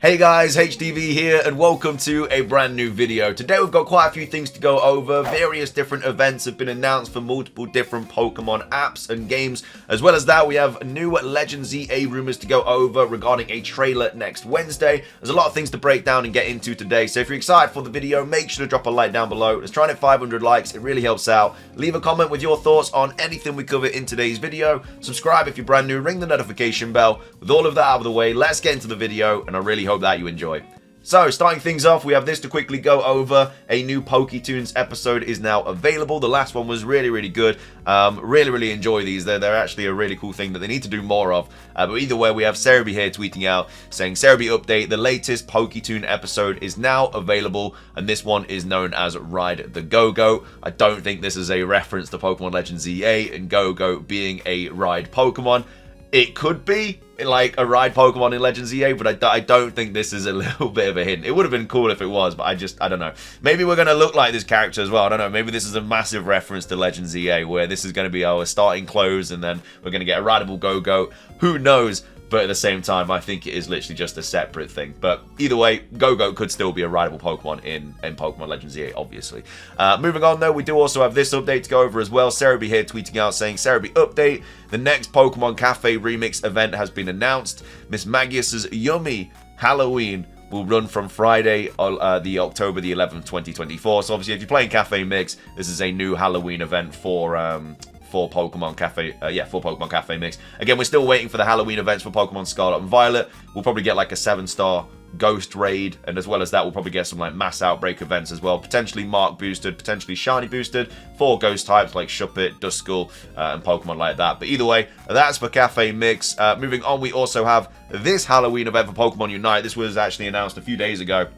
Hey guys, HDV here and welcome to a brand new video. Today we've got quite a few things to go over. Various different events have been announced for multiple different Pokemon apps and games. As well as that, we have new Legends EA rumors to go over regarding a trailer next Wednesday. There's a lot of things to break down and get into today. So if you're excited for the video, make sure to drop a like down below. Let's try and hit 500 likes. It really helps out. Leave a comment with your thoughts on anything we cover in today's video. Subscribe if you're brand new. Ring the notification bell. With all of that out of the way, let's get into the video and I really hope that you enjoy. So, starting things off, we have this to quickly go over. A new Pokétunes episode is now available. The last one was really good. Really enjoy these. They're actually a really cool thing that they need to do more of. But either way, we have Cerebi here tweeting out saying, Cerebi update, the latest Pokétune episode is now available, and this one is known as Ride the Go-Go. I don't think this is a reference to Pokemon Legends EA and Go-Go being a ride Pokemon. It could be like a ride Pokemon in Legends EA, but I don't think this is a little bit of a hint. It would have been cool if it was, but I don't know. Maybe we're going to look like this character as well. I don't know. Maybe this is a massive reference to Legends EA, where this is going to be our starting clothes, and then we're going to get a rideable Go-Go. Who knows? But at the same time, I think it is literally just a separate thing. But either way, Go-Go could still be a rideable Pokemon in Pokemon Legends EA, obviously. Moving on, though, we do also have this update to go over as well. Cerebi here tweeting out saying, Cerebi update, the next Pokemon Cafe Remix event has been announced. Miss Magius's Yummy Halloween will run from Friday, the October the 11th, 2024. So obviously, if you're playing Cafe Mix, this is a new Halloween event for Pokemon Cafe, for Pokemon Cafe Mix. Again, we're still waiting for the Halloween events for Pokemon Scarlet and Violet. We'll probably get like a 7-star Ghost Raid, and as well as that, we'll probably get some like Mass Outbreak events as well. Potentially Mark boosted, potentially Shiny boosted for Ghost types like Shuppet, Duskull, and Pokemon like that. But either way, that's for Cafe Mix. Moving on, we also have this Halloween event for Pokemon Unite. This was actually announced a few days ago.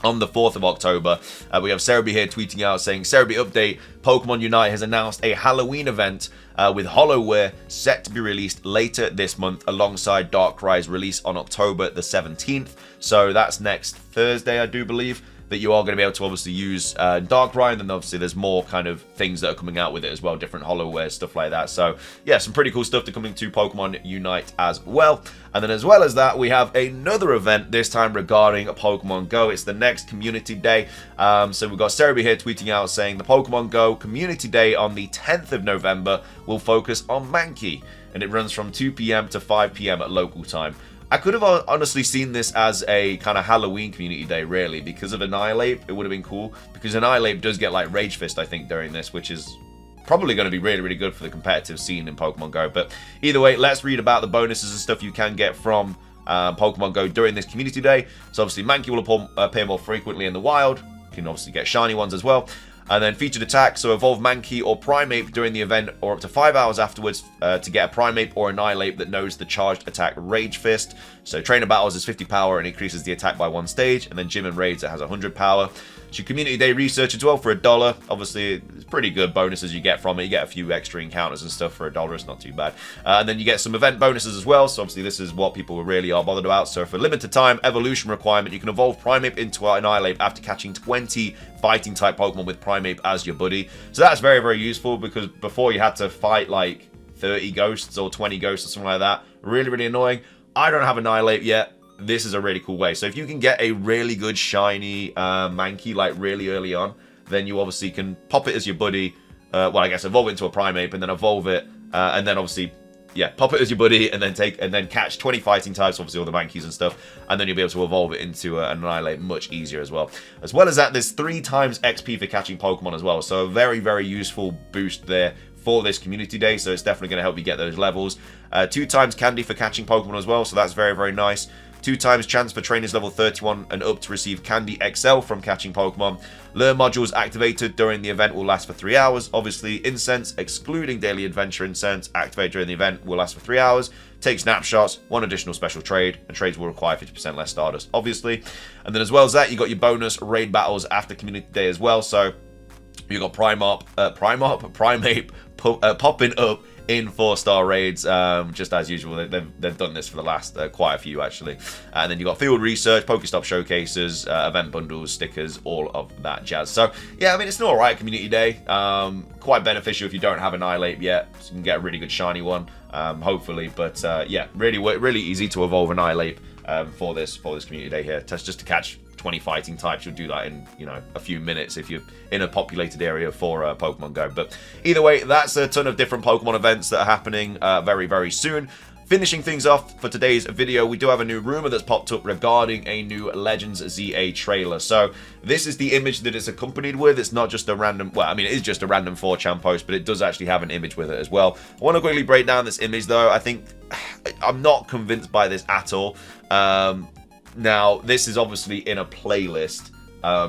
On the 4th of October, we have Cerebi here tweeting out saying, Cerebi update, Pokemon Unite has announced a Halloween event with HoloWare set to be released later this month alongside Darkrai's release on October the 17th. So that's next Thursday, I do believe, that you are going to be able to obviously use Darkrai, and then obviously there's more kind of things that are coming out with it as well, different HoloWare, stuff like that. So yeah, some pretty cool stuff to come into Pokemon Unite as well. And then as well as that, we have another event, this time regarding Pokemon Go. It's the next Community Day. So we've got Cerebi here tweeting out saying, the Pokemon Go Community Day on the 10th of November will focus on Mankey, and it runs from 2 PM to 5 PM at local time. I could have honestly seen this as a kind of Halloween community day, really, because of Annihilate. It would have been cool, because Annihilate does get like Rage Fist, I think, during this, which is probably going to be really good for the competitive scene in Pokemon Go. But either way, let's read about the bonuses and stuff you can get from Pokemon Go during this community day. So obviously, Mankey will appear more frequently in the wild. You can obviously get shiny ones as well. And then featured attack, so evolve Mankey or Primeape during the event or up to 5 hours afterwards to get a Primeape or Annihilate that knows the charged attack Rage Fist. So trainer battles is 50 power and increases the attack by 1 stage, and then gym and raids it has 100 power. So community day research as well for $1. Obviously, it's pretty good bonuses you get from it. You get a few extra encounters and stuff for $1. It's not too bad. And then you get some event bonuses as well. So obviously, this is what people really are bothered about. So for limited time evolution requirement, you can evolve Primeape into Annihilate after catching 20 fighting type Pokemon with Primeape as your buddy. So that's very useful, because before you had to fight like 30 ghosts or 20 ghosts or something like that. Really annoying. I don't have Annihilate yet. This is a really cool way. So if you can get a really good shiny Mankey like really early on, then you obviously can pop it as your buddy. Well, I guess evolve it into a Primeape and then evolve it, and then obviously, yeah, pop it as your buddy and then catch 20 fighting types, obviously all the Mankeys and stuff, and then you'll be able to evolve it into an Annihilate much easier as well. As well as that, there's 3 times XP for catching Pokemon as well. So a very useful boost there for this community day. So it's definitely going to help you get those levels. 2 times candy for catching Pokemon as well. So that's very nice. 2 times chance for trainers level 31 and up to receive Candy XL from catching Pokemon. Learn modules activated during the event will last for 3 hours. Obviously, Incense, excluding Daily Adventure Incense, activated during the event will last for 3 hours. Take snapshots, 1 additional special trade, and trades will require 50% less Stardust, obviously. And then as well as that, you got your bonus raid battles after Community Day as well. So you got Primeape popping up in 4-star raids, just as usual. They've done this for the last quite a few, actually. And then you got field research, Pokestop showcases, event bundles, stickers, all of that jazz. So yeah, I mean, it's an alright community day. Quite beneficial if you don't have Annihilate yet, so you can get a really good shiny one, hopefully. But yeah, really easy to evolve Annihilate for this community day here. Just to catch 20 fighting types. You'll do that in, you know, a few minutes if you're in a populated area for Pokemon Go. But either way, that's a ton of different Pokemon events that are happening very, very soon. Finishing things off for today's video, we do have a new rumor that's popped up regarding a new Legends ZA trailer. So this is the image that it's accompanied with. It's not just a random, well, I mean, it is just a random 4chan post, but it does actually have an image with it as well. I want to quickly break down this image though. I'm not convinced by this at all. Now, this is obviously in a playlist.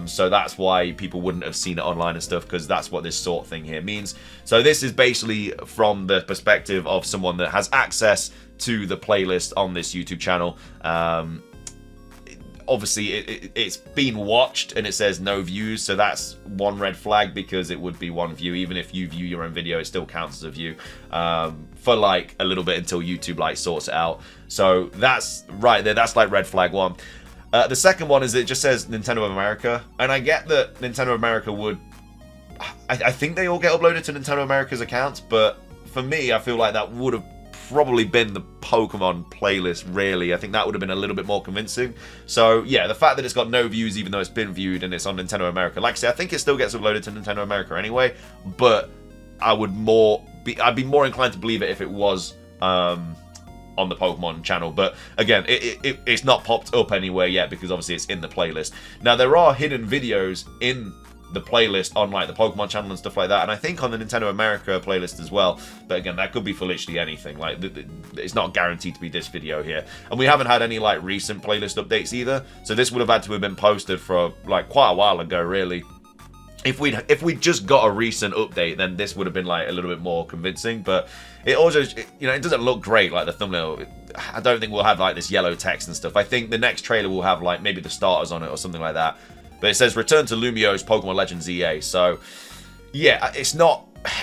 So that's why people wouldn't have seen it online and stuff, because that's what this sort thing here means. So this is basically from the perspective of someone that has access to the playlist on this YouTube channel. Obviously, it's been watched and it says no views, so that's one red flag, because it would be one view. Even if you view your own video, it still counts as a view for like a little bit until YouTube like sorts it out. So that's right there, that's like red flag one. The second one is it just says Nintendo of America, and I get that Nintendo of America would, I think they all get uploaded to Nintendo America's accounts, but for me, I feel like that would have probably been the Pokemon playlist, really. I think that would have been a little bit more convincing. So yeah, the fact that it's got no views even though it's been viewed and it's on Nintendo America, like I say, I think it still gets uploaded to Nintendo America anyway, but I'd be more inclined to believe it if it was on the Pokemon channel. But again, it's not popped up anywhere yet, because obviously it's in the playlist. Now, there are hidden videos in the playlist on like the Pokemon channel and stuff like that, and I think on the Nintendo America playlist as well. But again, that could be for literally anything. Like, it's not guaranteed to be this video here, and we haven't had any like recent playlist updates either, so this would have had to have been posted for like quite a while ago, really. If we'd just got a recent update, then this would have been like a little bit more convincing. But it also, you know, it doesn't look great, like the thumbnail. I don't think we'll have like this yellow text and stuff. I think the next trailer will have like maybe the starters on it or something like that. But it says return to Lumiose Pokemon Legends ZA. So yeah,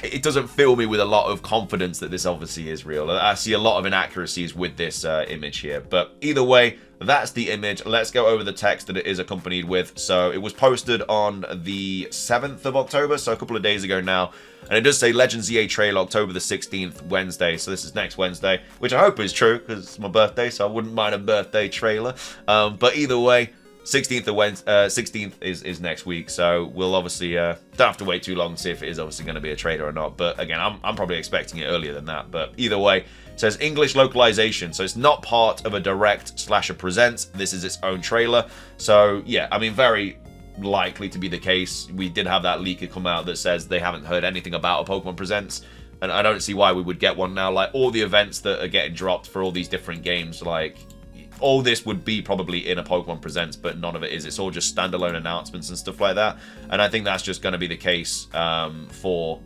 it doesn't fill me with a lot of confidence that this obviously is real. I see a lot of inaccuracies with this image here. But either way, that's the image. Let's go over the text that it is accompanied with. So it was posted on the 7th of October, so a couple of days ago now. And it does say Legends ZA trailer October the 16th, Wednesday. So this is next Wednesday, which I hope is true, because it's my birthday, so I wouldn't mind a birthday trailer. But either way, 16th is next week, so we'll obviously don't have to wait too long to see if it is obviously going to be a trailer or not. But again, I'm probably expecting it earlier than that. But either way, it says English localization, so it's not part of a direct / a present. This is its own trailer. So yeah, I mean, very likely to be the case. We did have that leaker come out that says they haven't heard anything about a Pokemon Presents, and I don't see why we would get one now. Like, all the events that are getting dropped for all these different games, like, all this would be probably in a Pokemon Presents, but none of it is. It's all just standalone announcements and stuff like that. And I think that's just going to be the case for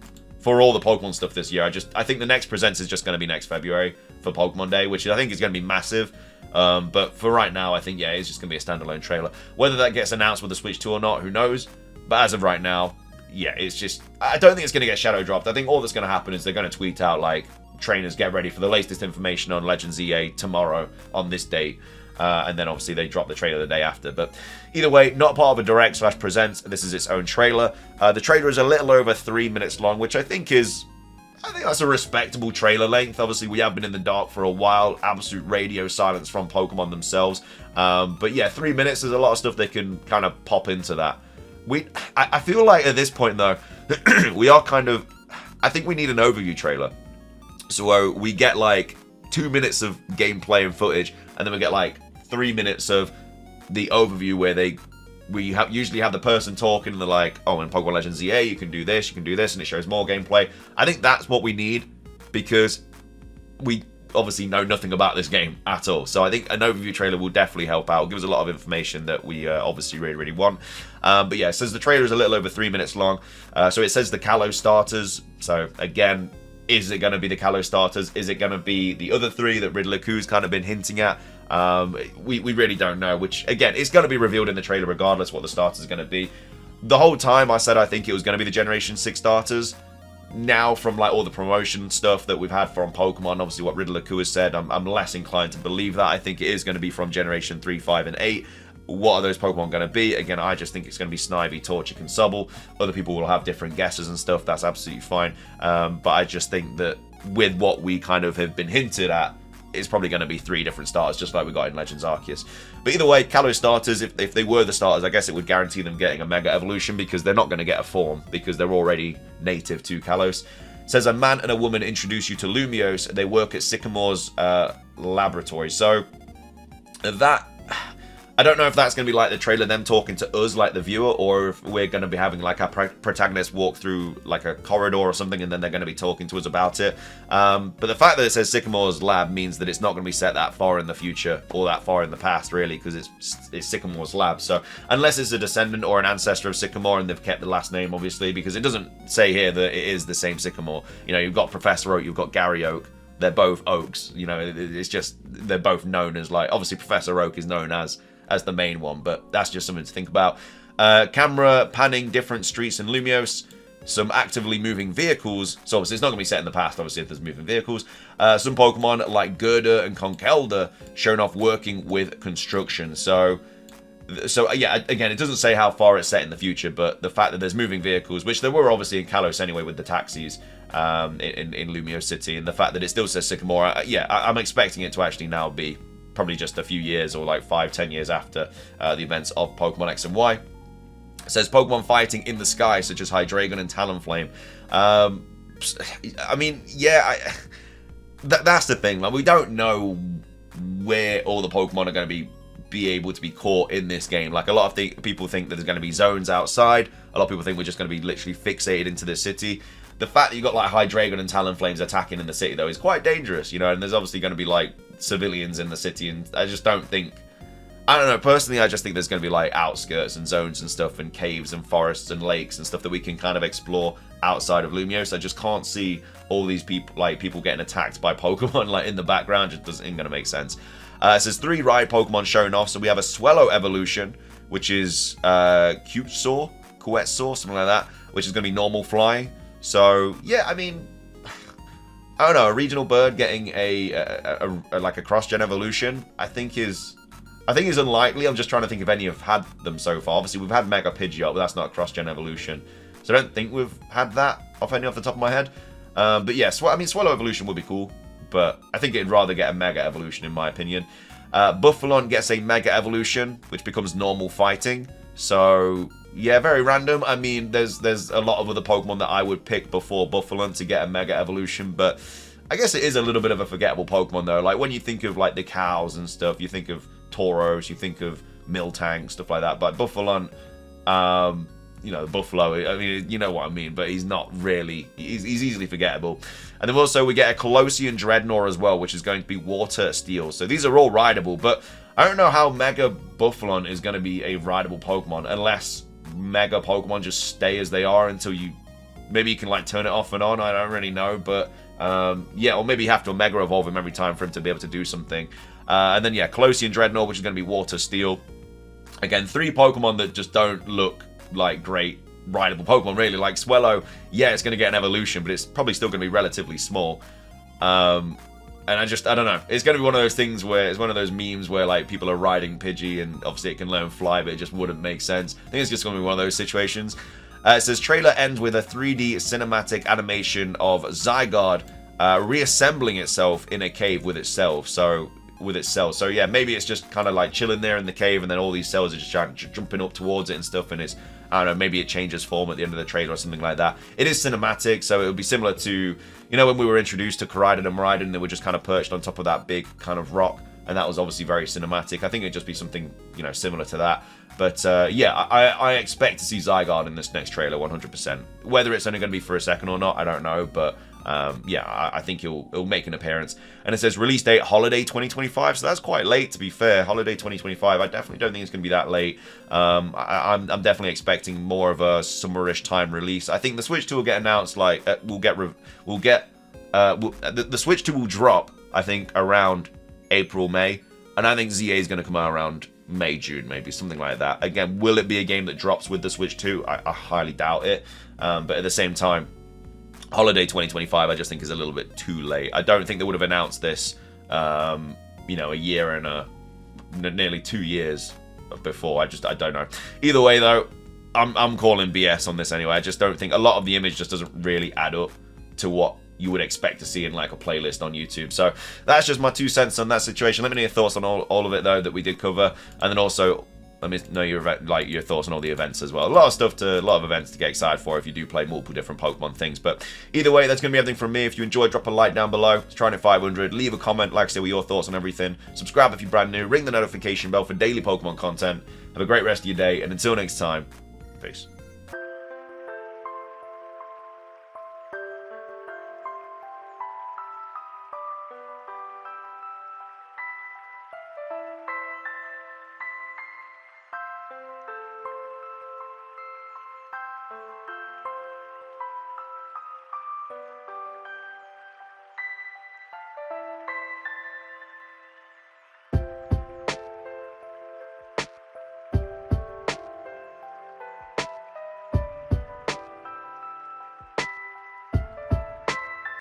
all the Pokemon stuff this year. I think the next Presents is just going to be next February for Pokemon Day, which I think is going to be massive. But for right now, I think, yeah, it's just going to be a standalone trailer. Whether that gets announced with the Switch 2 or not, who knows? But as of right now, yeah, it's just, I don't think it's going to get shadow dropped. I think all that's going to happen is they're going to tweet out, like, trainers, get ready for the latest information on Legends ZA tomorrow on this date. And then obviously they drop the trailer the day after. But either way, not part of a direct / presents. This is its own trailer. The trailer is a little over 3 minutes long, which I think that's a respectable trailer length. Obviously, we have been in the dark for a while. Absolute radio silence from Pokemon themselves. But yeah, 3 minutes, there's a lot of stuff they can kind of pop into that. I feel like at this point, though, we are kind of, I think we need an overview trailer. So we get like 2 minutes of gameplay and footage, and then we get like 3 minutes of the overview where we usually have the person talking and they're like, oh, in Pokemon Legends ZA you can do this, and it shows more gameplay. I think that's what we need, because we obviously know nothing about this game at all. So I think an overview trailer will definitely help out. It gives a lot of information that we obviously really, really want. But yeah, it says the trailer is a little over 3 minutes long. So it says the Kalos starters. So again, is it going to be the Kalos starters? Is it going to be the other three that Riddler-Ku's kind of been hinting at? We really don't know, which, again, it's going to be revealed in the trailer regardless what the starters are going to be. The whole time I said I think it was going to be the Generation 6 starters. Now, from like all the promotion stuff that we've had from Pokemon, obviously what Riddler-Ku has said, I'm less inclined to believe that. I think it is going to be from Generation 3, 5, and 8. What are those Pokemon going to be? Again, I just think it's going to be Snivy, Torchic, and Sobble. Other people will have different guesses and stuff. That's absolutely fine. But I just think that with what we kind of have been hinted at, it's probably going to be 3 different starters, just like we got in Legends Arceus. But either way, Kalos starters, if they were the starters, I guess it would guarantee them getting a Mega Evolution, because they're not going to get a form, because they're already native to Kalos. It says a man and a woman introduce you to Lumiose. They work at Sycamore's laboratory. So that, I don't know if that's going to be like the trailer, them talking to us, like the viewer, or if we're going to be having like our protagonist walk through like a corridor or something, and then they're going to be talking to us about it. But the fact that it says Sycamore's lab means that it's not going to be set that far in the future, or that far in the past, really, because it's Sycamore's lab. So unless it's a descendant or an ancestor of Sycamore, and they've kept the last name, obviously, because it doesn't say here that it is the same Sycamore. You know, you've got Professor Oak, you've got Gary Oak. They're both Oaks. You know, it's just, they're both known as, like, obviously Professor Oak is known as the main one, but that's just something to think about. Camera panning different streets in Lumiose, some actively moving vehicles, so obviously it's not going to be set in the past, obviously, if there's moving vehicles. Some Pokemon like Gerda and Conkeldurr shown off working with construction. So yeah, again, it doesn't say how far it's set in the future, but the fact that there's moving vehicles, which there were obviously in Kalos anyway with the taxis in Lumiose City, and the fact that it still says Sycamore, yeah, I'm expecting it to actually now be probably just a few years, or like 5-10 years after the events of Pokemon X and Y. It says Pokemon fighting in the sky, such as Hydreigon and Talonflame. I mean, yeah, that's the thing. Like, we don't know where all the Pokemon are going to be able to be caught in this game. Like, a lot of people think that there's going to be zones outside. A lot of people think we're just going to be literally fixated into the city. The fact that you got like Hydreigon and Talonflames attacking in the city, though, is quite dangerous, you know. And there's obviously going to be like civilians in the city, and I just don't think, I don't know, personally, I just think there's going to be like outskirts and zones and stuff, and caves and forests and lakes and stuff that we can kind of explore outside of Lumiose. I just can't see all these people getting attacked by Pokemon like in the background. Just ain't gonna make sense. It says 3 ride Pokemon shown off. So we have a Swellow evolution, which is Quetzalcoatl, something like that, which is gonna be normal flying. So yeah, I mean, I don't know, a regional bird getting a like a cross-gen evolution, I think is unlikely. I'm just trying to think if any have had them so far. Obviously, we've had Mega Pidgeot, but that's not a cross-gen evolution. So I don't think we've had that off the top of my head. But yeah, I mean, Swellow evolution would be cool, but I think it'd rather get a Mega evolution, in my opinion. Buffalon gets a Mega evolution, which becomes normal fighting. So yeah, very random. I mean, there's a lot of other Pokemon that I would pick before Buffalon to get a Mega evolution, but I guess it is a little bit of a forgettable Pokemon though. Like, when you think of like the cows and stuff, you think of Tauros, you think of Miltank, stuff like that. But Buffalon, you know, the Buffalo, I mean, you know what I mean, but he's not really, he's easily forgettable. And then also we get a Colossean Dreadnought as well, which is going to be Water Steel. So these are all rideable, but I don't know how Mega Buffalon is going to be a rideable Pokemon, unless Mega Pokemon just stay as they are until maybe you can like turn it off and on, I don't really know, but yeah, or maybe you have to Mega Evolve him every time for him to be able to do something. And then yeah, Colossean Dreadnought, which is going to be Water Steel. Again, 3 Pokemon that just don't look like great rideable Pokemon, really. Like Swellow, yeah, it's going to get an evolution, but it's probably still going to be relatively small. And I don't know. It's going to be one of those things where it's one of those memes where like people are riding Pidgey, and obviously it can learn fly, but it just wouldn't make sense. I think it's just going to be one of those situations. It says trailer ends with a 3D cinematic animation of Zygarde reassembling itself in a cave with itself. So yeah, maybe it's just kind of like chilling there in the cave, and then all these cells are just jumping up towards it and stuff, and it's, I don't know, maybe it changes form at the end of the trailer or something like that. It is cinematic, so it would be similar to, you know, when we were introduced to Koraidon and Miraidon, they were just kind of perched on top of that big kind of rock, and that was obviously very cinematic. I think it'd just be something, you know, similar to that. But yeah, I expect to see Zygarde in this next trailer 100%. Whether it's only going to be for a second or not, I don't know, but yeah, I think it'll make an appearance. And it says release date holiday 2025, so that's quite late, to be fair. Holiday 2025, I definitely don't think it's going to be that late. I'm definitely expecting more of a summerish time release. I think the Switch 2 will get announced, like the Switch 2 will drop, I think, around April, May, and I think ZA is going to come out around May, June, maybe, something like that. Again, will it be a game that drops with the Switch 2? I highly doubt it, but at the same time, holiday 2025 I just think is a little bit too late. I don't think they would have announced this, you know, a year and nearly 2 years before. I don't know. Either way, though, I'm calling BS on this anyway. I just don't think, a lot of the image just doesn't really add up to what you would expect to see in like a playlist on YouTube. So that's just my 2 cents on that situation. Let me know your thoughts on all of it though that we did cover, and then also let me know your thoughts on all the events as well. A lot of events to get excited for if you do play multiple different Pokemon things. But either way, that's going to be everything from me. If you enjoyed, drop a like down below. Trying at 500. Leave a comment, like I said, with your thoughts on everything. Subscribe if you're brand new. Ring the notification bell for daily Pokemon content. Have a great rest of your day, and until next time, peace.